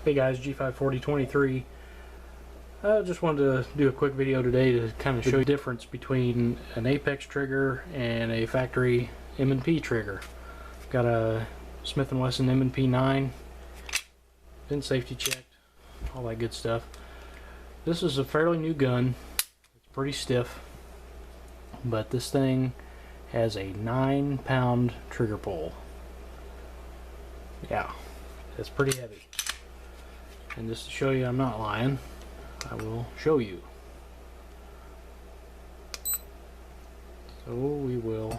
Hey guys, G54023. I just wanted to do a quick video today to kind of show you the difference between an Apex trigger and a factory M&P trigger. Got a Smith and Wesson M&P 9, been safety checked, all that good stuff. This is a fairly new gun. It's pretty stiff, but this thing has a 9-pound trigger pull. Yeah, it's pretty heavy. And just to show you I'm not lying, I will show you. So we will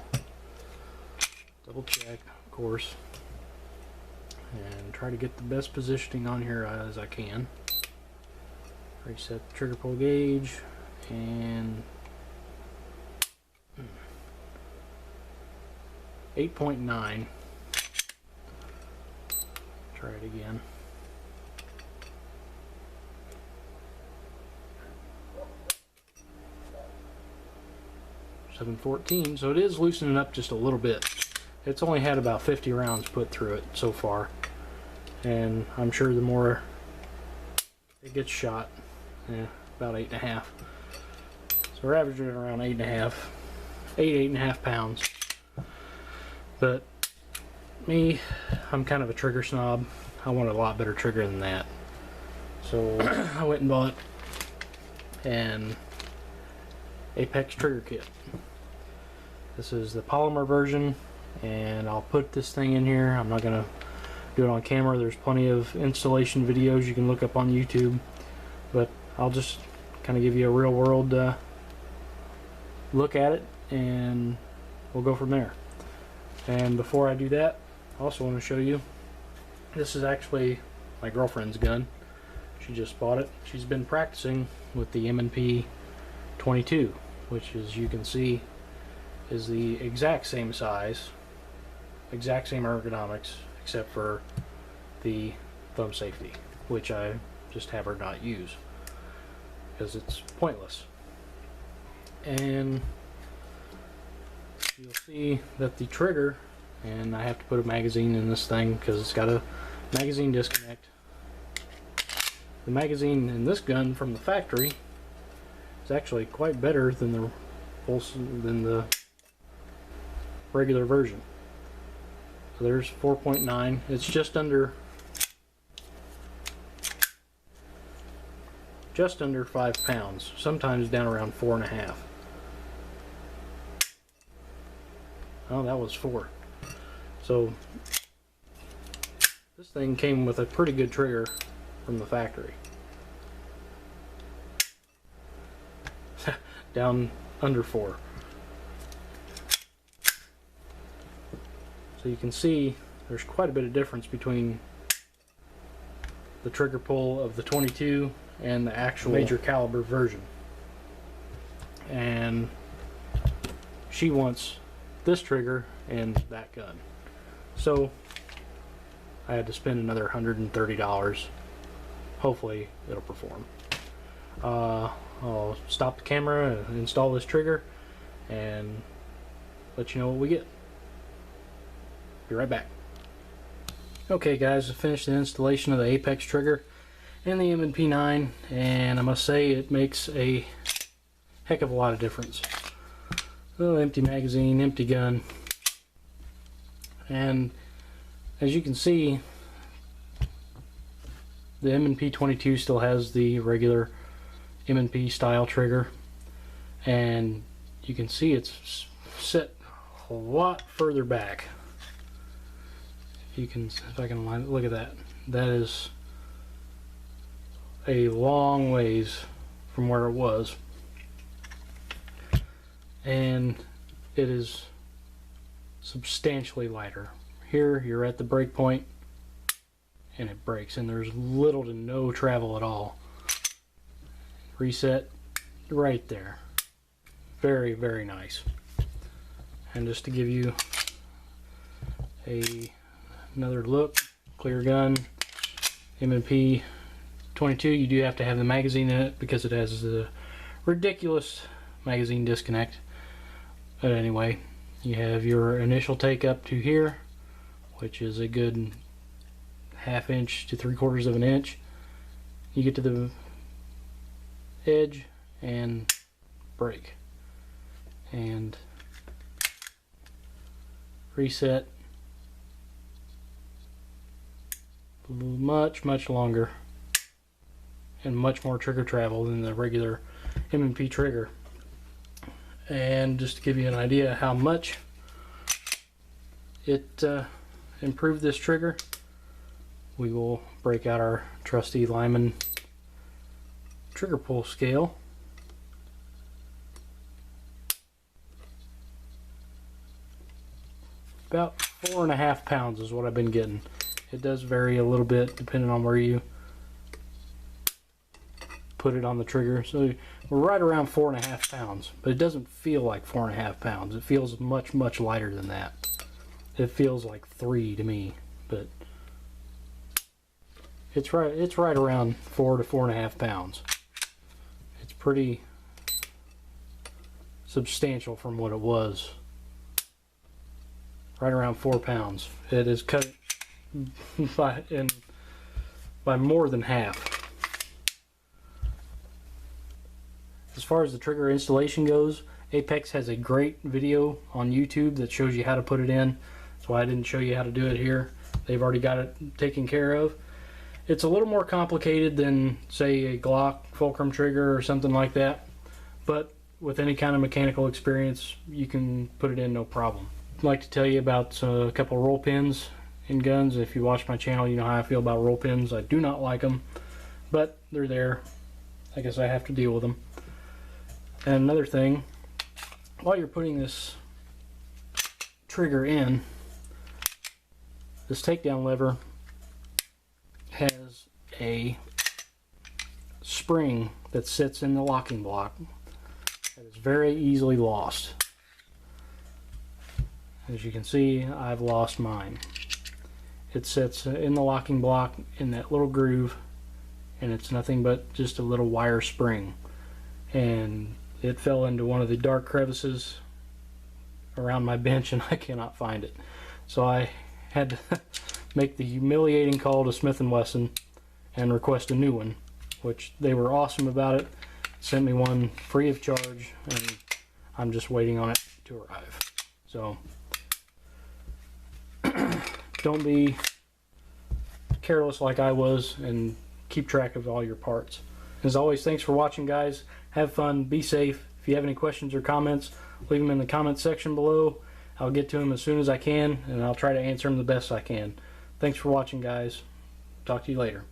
double check, of course, and try to get the best positioning on here as I can. Reset the trigger pull gauge and 8.9. Try it again. 714, so it is loosening up just a little bit. It's only had about 50 rounds put through it so far, and I'm sure the more it gets shot, about 8.5. So we're averaging around 8.5 pounds. But me, I'm kind of a trigger snob. I want a lot better trigger than that. So I went and bought an Apex trigger kit. This is the polymer version, and I'll put this thing in here. I'm not gonna do it on camera. There's plenty of installation videos you can look up on YouTube, but I'll just kind of give you a real world look at it, and we'll go from there. And before I do that, I also want to show you, this is actually my girlfriend's gun. She just bought it. She's been practicing with the M&P 22, which, as you can see, is the exact same size, exact same ergonomics, except for the thumb safety, which I just have her not use because it's pointless. And you'll see that the trigger, and I have to put a magazine in this thing because it's got a magazine disconnect. The magazine in this gun from the factory is actually quite better than the regular version. So there's 4.9. It's just under 5 pounds, sometimes down around 4.5. Oh, that was 4. So this thing came with a pretty good trigger from the factory. Down under 4. So you can see there's quite a bit of difference between the trigger pull of the 22 and the actual major caliber version. And she wants this trigger and that gun. So I had to spend another $130. Hopefully it'll perform. I'll stop the camera and install this trigger and let you know what we get. Be right back. Okay guys, I finished the installation of the Apex trigger and the M&P 9, and I must say it makes a heck of a lot of difference. Little empty magazine, empty gun, and as you can see, the M&P 22 still has the regular M&P style trigger, and you can see it's set a lot further back. If I can line it, look at that. That is a long ways from where it was, and it is substantially lighter. Here you're at the break point and it breaks, and there's little to no travel at all. Reset right there. Very, very nice. And just to give you another look, clear gun, M&P 22, you do have to have the magazine in it because it has the ridiculous magazine disconnect. But anyway, you have your initial take up to here, which is a good 1/2 inch to 3/4 of an inch. You get to the edge and break and reset. Much longer and much more trigger travel than the regular M&P trigger. And just to give you an idea how much it improved this trigger, we will break out our trusty Lyman trigger pull scale. About 4.5 pounds is what I've been getting. It does vary a little bit depending on where you put it on the trigger. So we're right around 4.5 pounds, but it doesn't feel like 4.5 pounds. It feels much lighter than that. It feels like 3 to me, but it's right around 4 to 4.5 pounds. It's pretty substantial from what it was. Right around 4 pounds. It is cut by more than half. As far as the trigger installation goes, Apex has a great video on YouTube that shows you how to put it in. That's why I didn't show you how to do it here. They've already got it taken care of. It's a little more complicated than, say, a Glock fulcrum trigger or something like that, but with any kind of mechanical experience, you can put it in no problem. I'd like to tell you about a couple of roll pins in guns. If you watch my channel, you know how I feel about roll pins. I do not like them, but they're there. I guess I have to deal with them. And another thing, while you're putting this trigger in, this takedown lever has a spring that sits in the locking block that is very easily lost. As you can see, I've lost mine. It sits in the locking block in that little groove, and it's nothing but just a little wire spring. And it fell into one of the dark crevices around my bench, and I cannot find it. So I had to make the humiliating call to Smith and Wesson and request a new one, which they were awesome about it. Sent me one free of charge, and I'm just waiting on it to arrive. So don't be careless like I was, and keep track of all your parts. As always, thanks for watching, guys. Have fun, be safe. If you have any questions or comments, leave them in the comment section below. I'll get to them as soon as I can, and I'll try to answer them the best I can. Thanks for watching, guys. Talk to you later.